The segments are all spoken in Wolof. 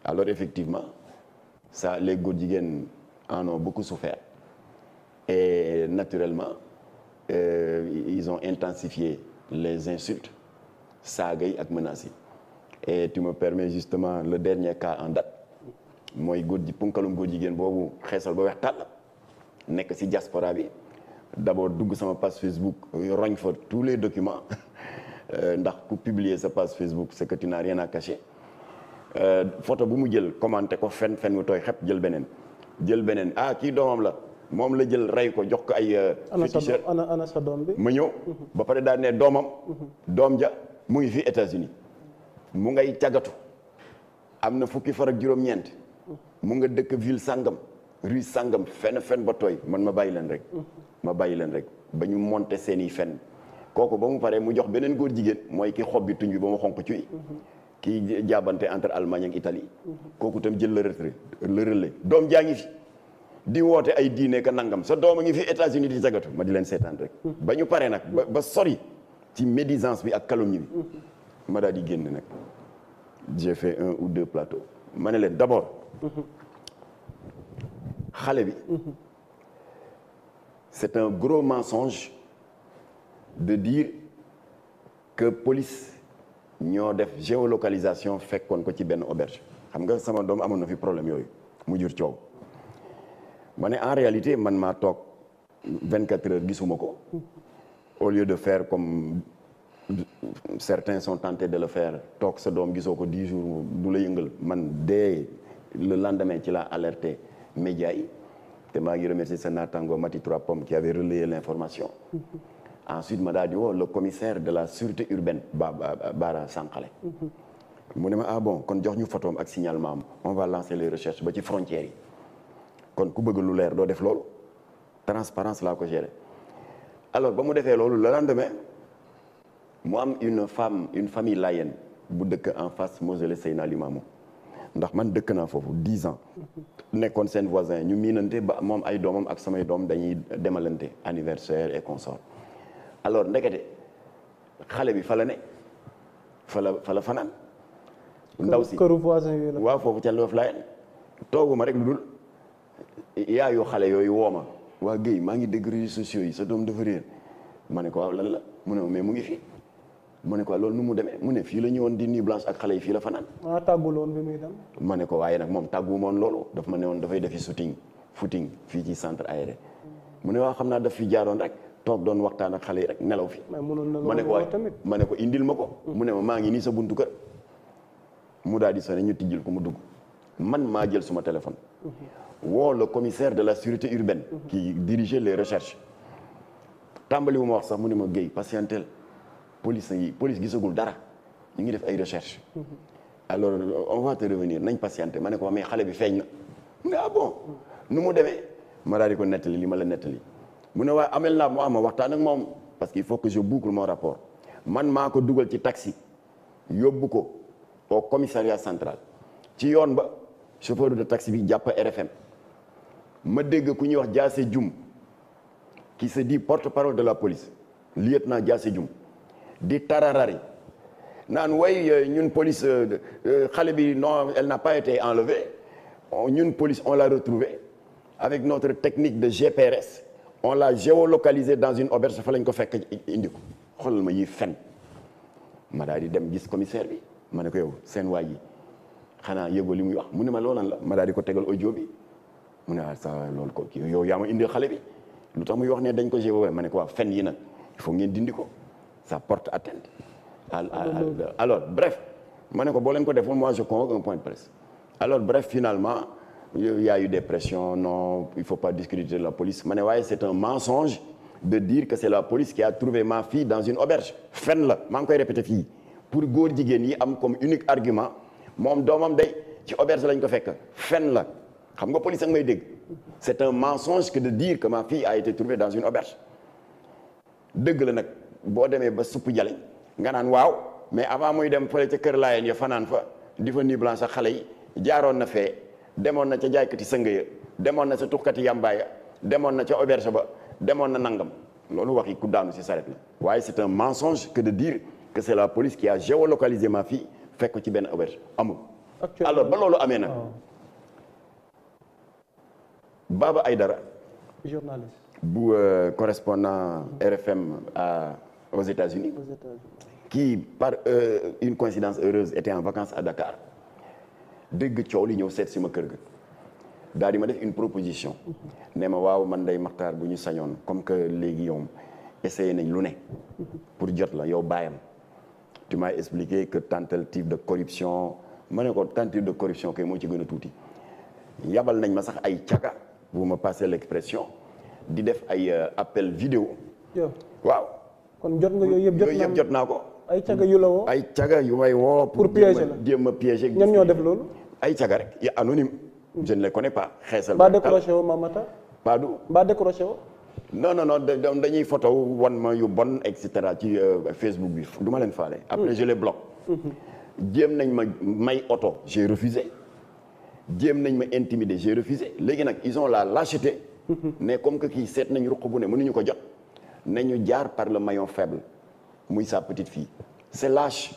alors effectivement ça les góor jigéen en ont beaucoup souffert et naturellement ils ont intensifié les insultes saaga yi ak menaces yi et tu me permets justement le dernier cas en date mooy góor ji punkalum góor jigéen boobu xeesal ba weex tàll nekk ci diaspora bi d'abord dugg sama page Facebook roñ fa tous les documents ndax ku publier sa page Facebook c'est que tu n'as rien à cacher photo bu mu jël commenté ko fen mu tooy xep jël beneen kii doomam la moom la jël rey ko jox ko ay féticheur ana sa doom bi ma ñëw ba pare daal ne doomam doom ja mu ngi fi États-Unis mu ngay cagatu am na fukki far ak juróom-ñeent mu nga dëkk ville sangam rue sangam fen ba tooy man ma bàyyi leen rek ba ñu monter seeni fen kooku ba mu paree mu jox beneen góor jigéen mooy ki xob bi tuñ bi ba mu xonq cuy kii jaabante entre Allemagne ak Italie kooku tam jël le relais doom jaa ngi fi di woote ay diine ka nangam sa doom a ngi fi États-Unis di jagatu ma di leen seetaan rek ba ñu paree nag ba sori ci médisance bi ak calomnie bi ma daal di génn nag j'ai fait 1 ou 2 plateaux ma ne leen d'abord xale bi c'est un gros mensonge de dire que police ñoo def géolocalisation fekkoon ko ci benn auberge xam nga sama doom amoon na fi problème yooyu mu jur coow ma ne en réalité man maa toog 24 heures gisuma ko au lieu de faire comme certains sont tentés de le faire toog sa doom gisoo ko 10 jours du la yëngal man dès le lendemain ci la alerté média yi te maa ngi remercier sa naataango Mati Trois Pommes qui avait relayé l'information ensuite ma daal di woo le commissaire de la sûreté urbaine Bara Sankhale mu ne ma bon kon jox ñu photom ak signalement am on va lancer les recherches ba ci frontières yi kon ku bëgg lu leer doo def loolu transparence laa ko gérer alors ba mu defee loolu le lendemain mu am une famille layène bu dëkk en face mausolée Seydina Limamou ndax man dëkk naa foofu 10 ans nekkoon seen voisin ñu miinante ba moom ay doomam ak samay doom dañuy demalante anniversaire et consort alors ndekete xale bi fa la ne fa la fanaan ndaw si këru voisin yi la waaw foofu ca Loof Layeen tooguma rek lu dul yaayu xale yooyu wooma waa Guèye maa ngi dégg réseaux sociaux yi sa doom dafa réer ma ne ko waaw lan la mu ne mais mu ngi fi mu ne ko loolu nu mu demee mu ne fii la ñëwoon di nuit blanche ak xale yi fii la fanaan tàggul woon bi muy dem ma ne ko waaye nag moom tàggu moon loolu daf ma ne woon dafay defi footing fii ci centre aéré mu ne waaw xam naa daf fi jaaroon rek toog doon waxtaan ak xale yi rek nelaw fi ma ne ko waaye ma ne ko indil ma ko mu ne ma maa ngi nii sa buntu kër mu daal di sonné ñu tijjil ko mu dugg man maa jël suma téléphone woo le commissaire de la sûreté urbaine qui dirigeait les recherches tàmbali mu ma wax sax mu ne ma Guèye patientel police gisagul dara ñu ngi def ay recherche alors on va te revenir nañ patienter ma ne ko mais xale bi feeñ na mu ne bon nu mu demee ma daal di ko nettali li ma la nettali mu ne waaye amel naa ma waxtaan ak moom parce qu'il faut que je boucle mon rapport man maa ko dugal ci taxi yóbbu ko au commissariat central ci yoon ba chauffeur de taxi bi jàpp RFM ma dégg ku ñuy wax Diassé Dioum qui se dit porte-parole de la police lieutenant Diassé Dioum di tararari naan way ñun police xale bi non elle n'a pas été enlevée ñun police on l'a retrouvée avec notre technique de GPRS on l'a géolocalisée dans une auberge fa lañ ko fekk indi ko xoolal ma yi fen ma daal di dem gis commissaire bi ma ne ko yow seen waay yi xanaa yëgoo li muy wax mu ne ma loolan la ma daal di ko tegal audio bi mu ne sa loolu ko kii yow yaa ma indil xale bi lu tax muy wax ne dañ ko géo ma ne ko waaw fen yi nag il faut ngeen dindi ko ça porte atteinte alors bref ma ne ko boo leen ko defoon moi je convoque un point de presse alors bref finalement il y a eu des pressions non il faut pas discréditer la police ma ne waaye c'est un mensonge de dire que c'est la police qui a trouvé ma fille dans une auberge fen la maa ngi koy répéter fii pour góor jigéen yi am comme unique argument moom doomam day ci auberge lañ ko fekk fen la xam nga police ak may dégg c'est un mensonge que de dire que ma fille a été trouvée dans une auberge dëgg la nag boo demee ba supp jaleñ nga naan waaw mais avant muy dem fële ca kër laayeen ya fanaan fa di fa nuit blanche ak xale yi jaaroon na fee demoon na ca jaaykati sëng ya demoon na ca tuxkati yambaaya demoon na ca auberge ba demoon na nangam loolu waxi ku daanu ci saret la waaye c'est un mensonge que de dire que c'est la police qui a géolocalisé ma fille fekk ci benn auberge amul alors ba loolu amee nag Baba Aïdara journaliste bu correspondant RFM aux États-Unis qui par une coïncidence heureuse était en vacances à Dakar dégg coow li ñëw seet si ma kër ga daal di ma def une proposition ne ma waaw man day Makhtar bu ñu sañoon comme que léegi yow essayé nañ lu ne pour jot la yow baayam tu m'as expliqué que tentative de corruption ma ne ko tentative de corruption kay moo ci gën a tuuti yabal nañ ma sax ay caga bu ma passer l'expression di def ay appel vidéo waaw kon jot nga yooyu yëpp jot naa ko ay caga yu la woo ay caga yu may woo pour piéger la jéem a piéger ñan ñoo def loolu ay caga rek ya anonyme je ne les connais pas xeesal ba décroché woo Mamata Padu ba décroché woo non dañuy photo wan ma yu bon et cetera ci Facebook bi du ma leen faale après je les bloque jéem nañ ma may oto j'ai refusé jéem nañ ma intimider j'ai refusé léegi nag ils ont la lâcheté mais comme que kii seet nañ ruq bu ne mënuñu ko jot nañu jaar par le maillon faible muy sa petite fille c'est lâche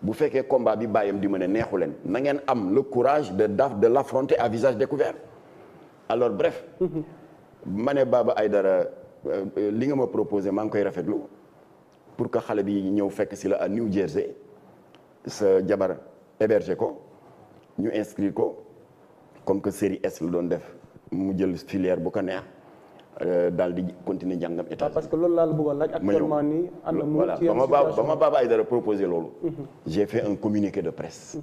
bu fekkee combat bi bàyyam di ma ne neexu leen na ngeen am le courage de l'affronter à visage découvert alors bref ma ne Baba Aïdara li nga ma proposé maa ngi koy rafetlu pour que xale bi ñëw fekk si la à New Jersey sa jabar héberger ko ñu inscrire ko comme que série S la doon def mu jël filière bu ko neex daal di continuer njàngam état parce que loolu laa la bëggoon laaj actuellement nii ànd mu ci ba ma Baba Aïdara proposé loolu j'ai fait un communiqué de presse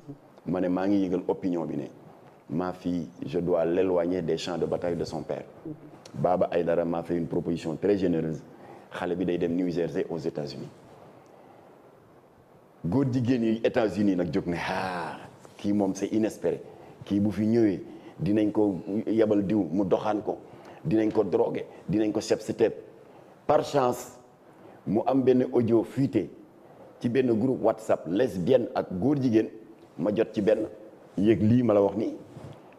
ma ne maa ngi yëgal opinion bi ne ma fille je dois l'éloigner des champs de bataille de son père Baba Aïdara m'a fait une proposition très généreuse xale bi day dem New Jersey aux États-Unis góor jigéen yi États-Unis nag jóg ne kii moom c'est inespéré kii bu fi ñëwee dinañ ko yabal diw mu doxaan ko dinañ ko drogué dinañ ko seb si teeb par chance mu am benn audio fuité ci benn groupe WhatsApp lesbienne ak góor jigéen ma jot ci benn yéeg lii ma la wax nii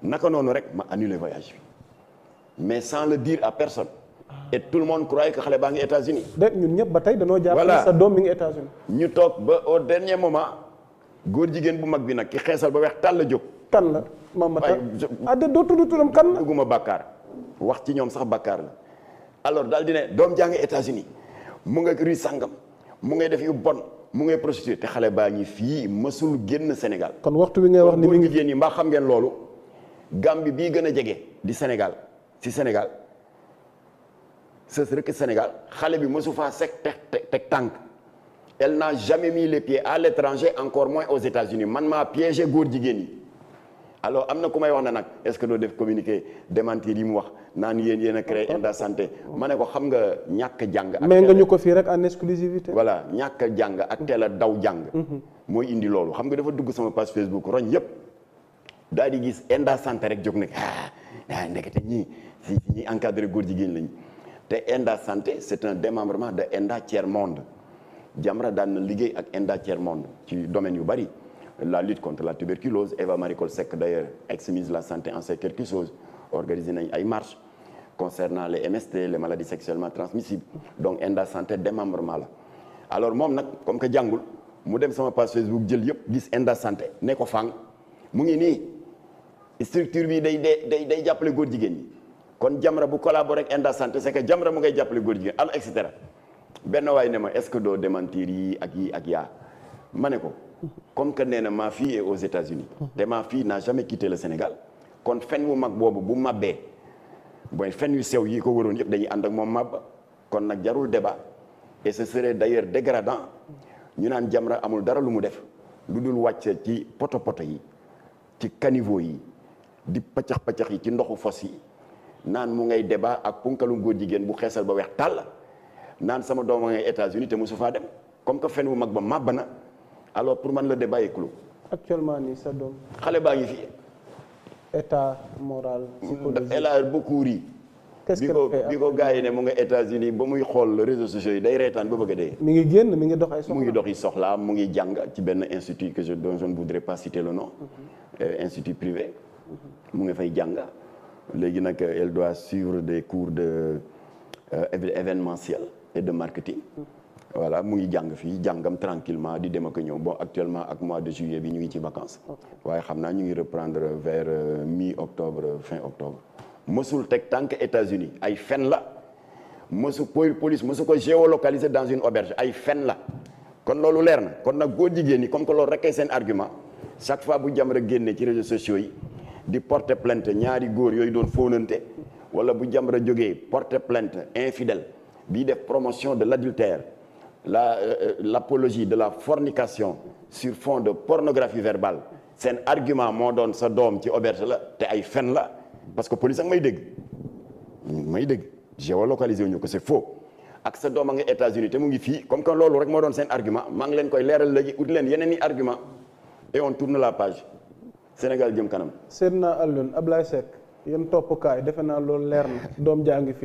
naka noonu rek ma annulé voyage bi mais sans le dire à personne et tout le monde croyait que xale baa ngi États-Unis de ñun ñëpp ba tey dañoo jàpp sa doom mi ngi États-Unis ñu toog ba au dernier moment góor jigéen bu mag bi nag ki xeesal ba weex tàll la jóg kan la Mamata de doo tudd turam kan la dugguma bàkkaar wax ci ñoom sax bàkkaar la alors daal di ne doom jaa ngi États-Unis mu nga rue sangam mu ngay def yu bon mu ngay prostitué te xale baa ngi fii mësul génn Sénégal kon waxtu wi ngay wax ni mi ngi jigéen yi mbaa xam ngeen loolu Gambie bii gën a jege di Sénégal ci Sénégal ce serait que Sénégal xale bi mësu faa teg tànk elle n'a jamais mis les pieds à l'étranger encore moins aux États-Unis man maa piégé góor jigéen yi alors am na ku may wax na nag est-ce que doo def communiqué démentir yi mu wax naan yéen a créé Enda Santé ma ne ko xam nga ñàkk jàng mais nga ñu ko fii rek en exclusivité voilà ñàkk jàng ak teel a daw jàng mooy indi loolu xam nga dafa dugg sama page Facebook roñ yëpp daal di gis Enda Santé rek jóg nag ndekete ñii si ñi encadré góor jigéen lañ te Enda Santé c'est un démembrement de Enda Tiers Monde Jamra daan na liggéey ak Enda Tiers Monde ci domaine yu bari la lutte contre la tuberculose Eva Marie Coll Seck d'ailleurs ex-ministre de la santé en sait quelque chose organisé nañ ay marches concernant les MST les maladies sexuellement transmissibles donc Enda Santé démembrement la alors moom nag comme que jàngul mu dem sama page Facebook jël yëpp gis Enda Santé ne ko fang mu ngi nii structure bi day jàppale góor jigéen ñi kon Jamra bu collaboré ak Enda Santé c'est que Jamra mu ngay jàppale góor jigéen alors et cetera benn waay ne ma est-ce que doo démentir yi ak yaa ma ne ko comme que nee na ma fille est aux États-Unis te ma fille n'a jamais quitté le Sénégal kon fen wu mag boobu bu mabbee mooy fen yu sew yi ko waroon yëpp dañuy ànd ak moom mabba kon nag jarul débat et ce serait d'ailleurs dégradant ñu naan Jamra amul dara lu mu def lu dul wàcc ci poto yi ci caniveau yi di paccax yi ci ndoxu fos yi naan mu ngay débat ak punkalu góor jigéen bu xeesal ba weex tàll naan sama doom ngay États-Unis te mosu faa dem comme que fen wu mag ba màbb na alors pour man le débat est clos. actuellement nii sa doom. xale baa ngi fi. état moral psychologique. elle a beaucoup ri. qu'est-ce qu'elle fait bi ko gars yi ne mu nga États-Unis ba muy xool réseaux sociaux yi day reetaan ba bëgg a dee. mi ngi génn mi ngi dox ay soxla. mu ngi dox yi soxla mu ngi jàng ci benn institut dont je ne voudrais pas citer le nom. Institut privé. mu ngi fay jàng. léegi nag elle doit suivre des cours de événementiel et de marketing. voilà mu ngi jàng fii jàngam tranquillement di dem ak ñëw bon actuellement ak mois de juillet bi ñu ngi ci vacances. waaye xam naa ñu ngi reprendre vers mi-octobre fin octobre. mësul teg tànk États-Unis ay fen la mësu police mësu ko géolocaliser dans une auberge ay fen la kon loolu leer na kon nag boo jigéen ñi comme que loolu rek ay seen argument chaque fois bu Jamra génne ci réseaux sociaux yi di porter plainte ñaari góor yooyu doon fóonante wala bu Jamra jógee porter plainte infidèle bii def promotion de l'adultère l'apologie de la fornication sur fond de pornographie verbale seen argument moo doon sa doom ci auberge la te ay fen la parce que police ak may dégg géolocalisé wuñu ko c'est faux ak sa doom a nga États-Unis te mu ngi fii comme que loolu rek moo doon seen argument maa ngi leen koy leeral léegi ut leen yeneen i argument et on tourne la page Sénégal jëm kanam. Seydina Alioune Ablaye Seck yéen toppukaay defe naa loolu leer na doom jaa ngi fi